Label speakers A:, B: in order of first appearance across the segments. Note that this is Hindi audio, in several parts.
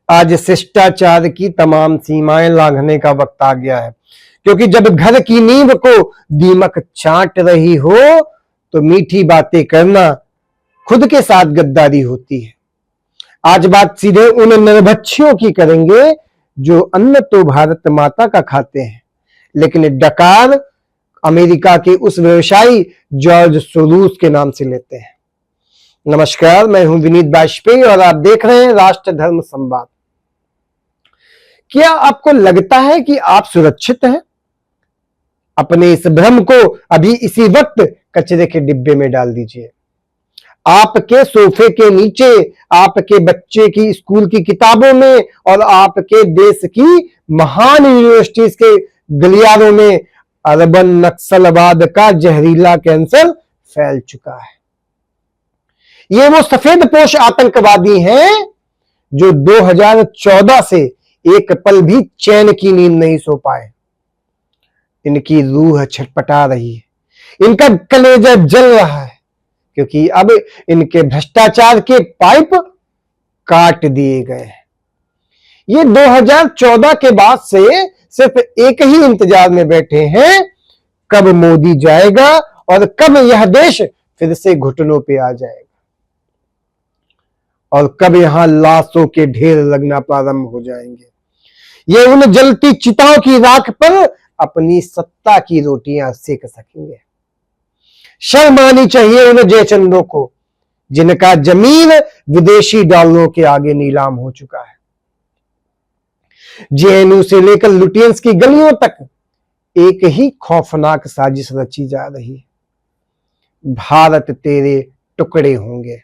A: आज शिष्टाचार की तमाम सीमाएं लांघने का वक्त आ गया है, क्योंकि जब घर की नींव को दीमक चाट रही हो तो मीठी बातें करना खुद के साथ गद्दारी होती है। आज बात सीधे उन निर्भक्षियों की करेंगे जो अन्न तो भारत माता का खाते हैं, लेकिन डकार अमेरिका के उस व्यवसायी जॉर्ज सोरोस के नाम से लेते हैं। नमस्कार, मैं हूं विनीत वाजपेयी और आप देख रहे हैं राष्ट्र धर्म संवाद। क्या आपको लगता है कि आप सुरक्षित हैं? अपने इस भ्रम को अभी इसी वक्त कचरे के डिब्बे में डाल दीजिए। आपके सोफे के नीचे, आपके बच्चे की स्कूल की किताबों में और आपके देश की महान यूनिवर्सिटीज के गलियारों में अर्बन नक्सलवाद का जहरीला कैंसर फैल चुका है। ये वो सफेद पोश आतंकवादी हैं जो 2014 से एक पल भी चैन की नींद नहीं सो पाए। इनकी रूह छटपटा रही है, इनका कलेजा जल रहा है, क्योंकि अब इनके भ्रष्टाचार के पाइप काट दिए गए हैं। ये 2014 के बाद से सिर्फ एक ही इंतजार में बैठे हैं, कब मोदी जाएगा और कब यह देश फिर से घुटनों पे आ जाएगा और कब यहां लाशों के ढेर लगना प्रारंभ हो जाएंगे। ये उन जलती चिताओं की राख पर अपनी सत्ता की रोटियां सेक सकेंगे। शर्म आनी चाहिए उन जयचंदों को जिनका जमीन विदेशी डॉलरों के आगे नीलाम हो चुका है। जेएनयू से लेकर लुटियंस की गलियों तक एक ही खौफनाक साजिश रची जा रही है। भारत तेरे टुकड़े होंगे।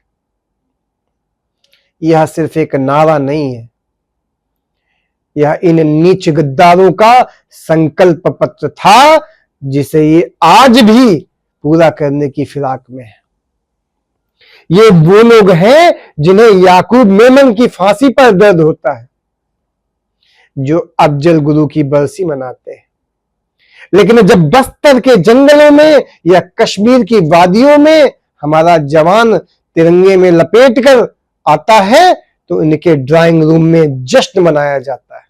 A: यह सिर्फ एक नारा नहीं है, यह इन नीच गद्दारों का संकल्प पत्र था, जिसे ये आज भी पूरा करने की फिराक में है। ये वो लोग हैं जिन्हें याकूब मेमन की फांसी पर दर्द होता है, जो अफजल गुरु की बरसी मनाते हैं, लेकिन जब बस्तर के जंगलों में या कश्मीर की वादियों में हमारा जवान तिरंगे में लपेट कर आता है तो इनके ड्राइंग रूम में जश्न मनाया जाता है।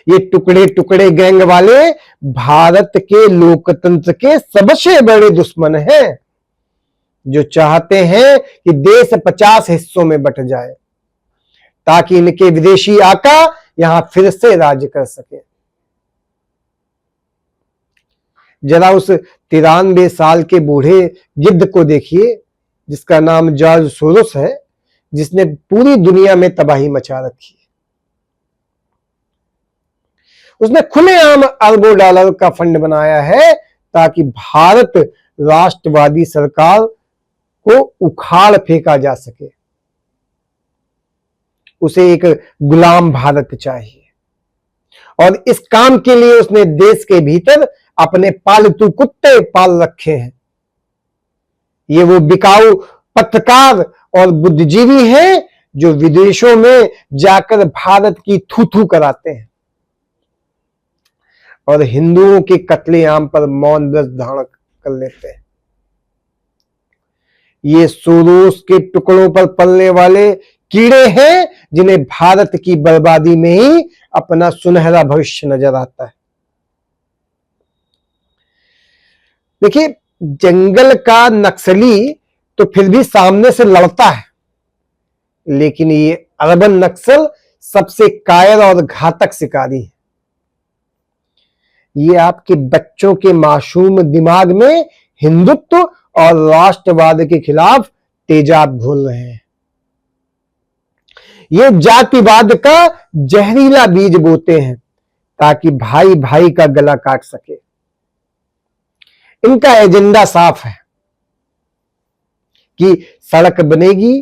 A: ये टुकड़े टुकड़े गैंग वाले भारत के लोकतंत्र के सबसे बड़े दुश्मन हैं, जो चाहते हैं कि देश 50 हिस्सों में बंट जाए ताकि इनके विदेशी आका यहां फिर से राज कर सके। जरा उस 93 साल के बूढ़े गिद्ध को देखिए जिसका नाम जॉर्ज सोरोस है, जिसने पूरी दुनिया में तबाही मचा रखी है। उसने खुलेआम अरबों डॉलर का फंड बनाया है ताकि भारत राष्ट्रवादी सरकार को उखाड़ फेंका जा सके। उसे एक गुलाम भारत चाहिए और इस काम के लिए उसने देश के भीतर अपने पालतू कुत्ते पाल रखे हैं। ये वो बिकाऊ पत्रकार और बुद्धिजीवी हैं जो विदेशों में जाकर भारत की थू थू कराते हैं और हिंदुओं के कत्लेआम पर मौन व्रत धारण कर लेते हैं। ये सोरोस के टुकड़ों पर पलने वाले कीड़े हैं जिन्हें भारत की बर्बादी में ही अपना सुनहरा भविष्य नजर आता है। देखिए, जंगल का नक्सली तो फिर भी सामने से लड़ता है, लेकिन ये अर्बन नक्सल सबसे कायर और घातक शिकारी है। ये आपके बच्चों के मासूम दिमाग में हिंदुत्व और राष्ट्रवाद के खिलाफ तेजाब घोल रहे हैं। ये जातिवाद का जहरीला बीज बोते हैं ताकि भाई भाई का गला काट सके। इनका एजेंडा साफ है कि सड़क बनेगी,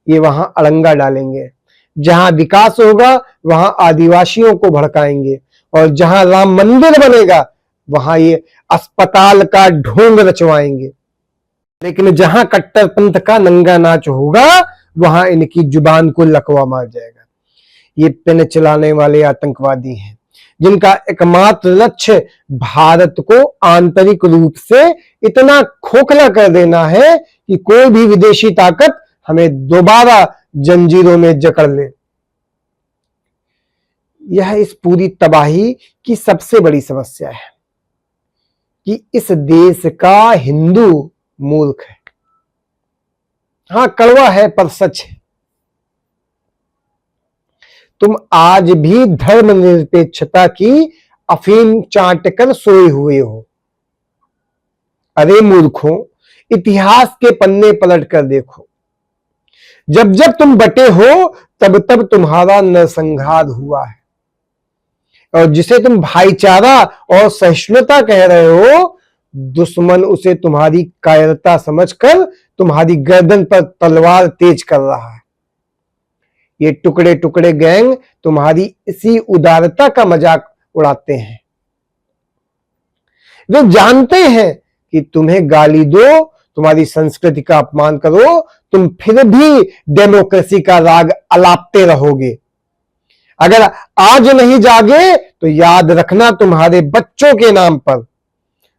A: ये वहां अड़ंगा डालेंगे, जहां विकास होगा वहां आदिवासियों को भड़काएंगे और जहां राम मंदिर बनेगा वहां ये अस्पताल का ढोंग रचवाएंगे। लेकिन जहां कट्टरपंथ का नंगा नाच होगा वहां इनकी जुबान को लकवा मार जाएगा। ये पेन चलाने वाले आतंकवादी हैं जिनका एकमात्र लक्ष्य भारत को आंतरिक रूप से इतना खोखला कर देना है कि कोई भी विदेशी ताकत हमें दोबारा जंजीरों में जकड़ ले। यह इस पूरी तबाही की सबसे बड़ी समस्या है कि इस देश का हिंदू मूर्ख है। हां, कड़वा है पर सच है। तुम आज भी धर्मनिरपेक्षता की अफीम चाट कर सोए हुए हो। अरे मूर्खों, इतिहास के पन्ने पलट कर देखो। जब जब तुम बटे हो तब तब तुम्हारा नरसंहार हुआ है, और जिसे तुम भाईचारा और सहिष्णुता कह रहे हो, दुश्मन उसे तुम्हारी कायरता समझकर तुम्हारी गर्दन पर तलवार तेज कर रहा है। ये टुकड़े टुकड़े गैंग तुम्हारी इसी उदारता का मजाक उड़ाते हैं। वे जानते हैं कि तुम्हें गाली दो, तुम्हारी संस्कृति का अपमान करो, तुम फिर भी डेमोक्रेसी का राग अलापते रहोगे। अगर आज नहीं जागे तो याद रखना, तुम्हारे बच्चों के नाम पर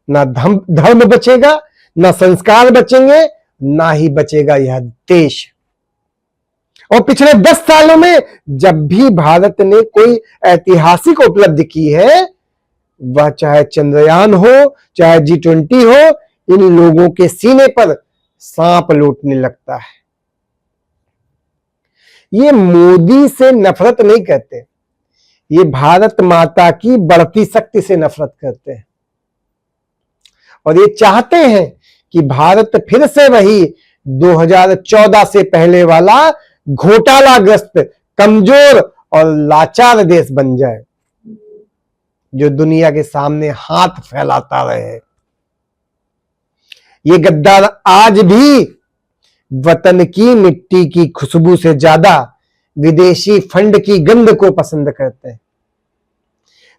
A: ना धर्म बचेगा, ना संस्कार बचेंगे, ना ही बचेगा यह देश। और पिछले 10 सालों में जब भी भारत ने कोई ऐतिहासिक उपलब्धि की है, वह चाहे चंद्रयान हो, चाहे G20 हो, इन लोगों के सीने पर सांप लौटने लगता है। ये मोदी से नफरत नहीं करते, ये भारत माता की बढ़ती शक्ति से नफरत करते हैं, और ये चाहते हैं कि भारत फिर से वही 2014 से पहले वाला घोटालाग्रस्त, कमजोर और लाचार देश बन जाए, जो दुनिया के सामने हाथ फैलाता रहे। ये गद्दार आज भी वतन की मिट्टी की खुशबू से ज्यादा विदेशी फंड की गंध को पसंद करते हैं।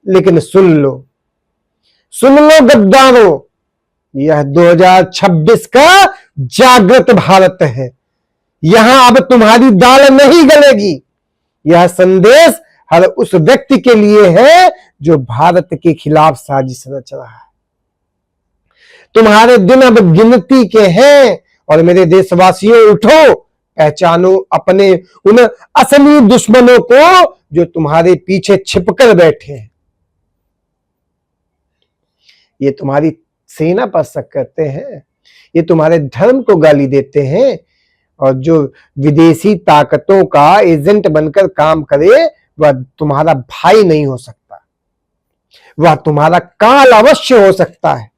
A: लेकिन सुन लो गद्दारों, यह 2026 का जागृत भारत है। यहां अब तुम्हारी दाल नहीं गलेगी। यह संदेश हर उस व्यक्ति के लिए है जो भारत के खिलाफ साजिश रच रहा है। तुम्हारे दिन अब गिनती के हैं, और मेरे देशवासियों, उठो, पहचानो अपने उन असली दुश्मनों को जो तुम्हारे पीछे छिपकर बैठे हैं। ये तुम्हारी सेना पर शक करते हैं, ये तुम्हारे धर्म को गाली देते हैं, और जो विदेशी ताकतों का एजेंट बनकर काम करे वह तुम्हारा भाई नहीं हो सकता, वह तुम्हारा काल अवश्य हो सकता है।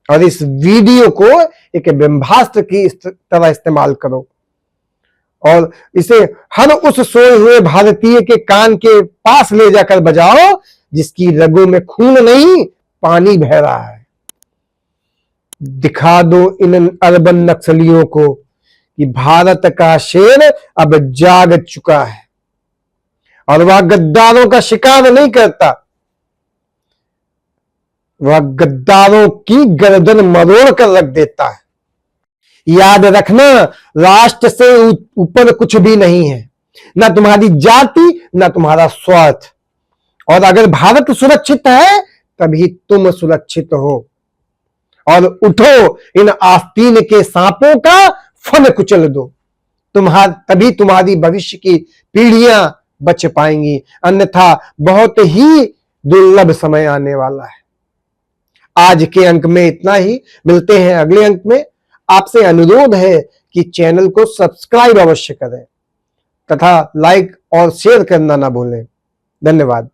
A: और इस वीडियो को एक ब्रह्मास्त्र की तरह इस्तेमाल करो, और इसे हर उस सोए हुए भारतीय के कान के पास ले जाकर बजाओ जिसकी रगों में खून नहीं, पानी बह रहा है। दिखा दो इन अर्बन नक्सलियों को कि भारत का शेर अब जाग चुका है, और वह गद्दारों का शिकार नहीं करता, वह गद्दारों की गर्दन मरोड़ कर रख देता है। याद रखना, राष्ट्र से ऊपर कुछ भी नहीं है, ना तुम्हारी जाति, ना तुम्हारा स्वार्थ। और अगर भारत सुरक्षित है तभी तुम सुरक्षित हो। और उठो, इन आस्तीन के सांपों का फन कुचल दो, तभी तुम्हारी भविष्य की पीढ़ियां बच पाएंगी, अन्यथा बहुत ही दुर्लभ समय आने वाला है। आज के अंक में इतना ही, मिलते हैं अगले अंक में। आपसे अनुरोध है कि चैनल को सब्सक्राइब अवश्य करें तथा लाइक और शेयर करना ना भूलें। धन्यवाद।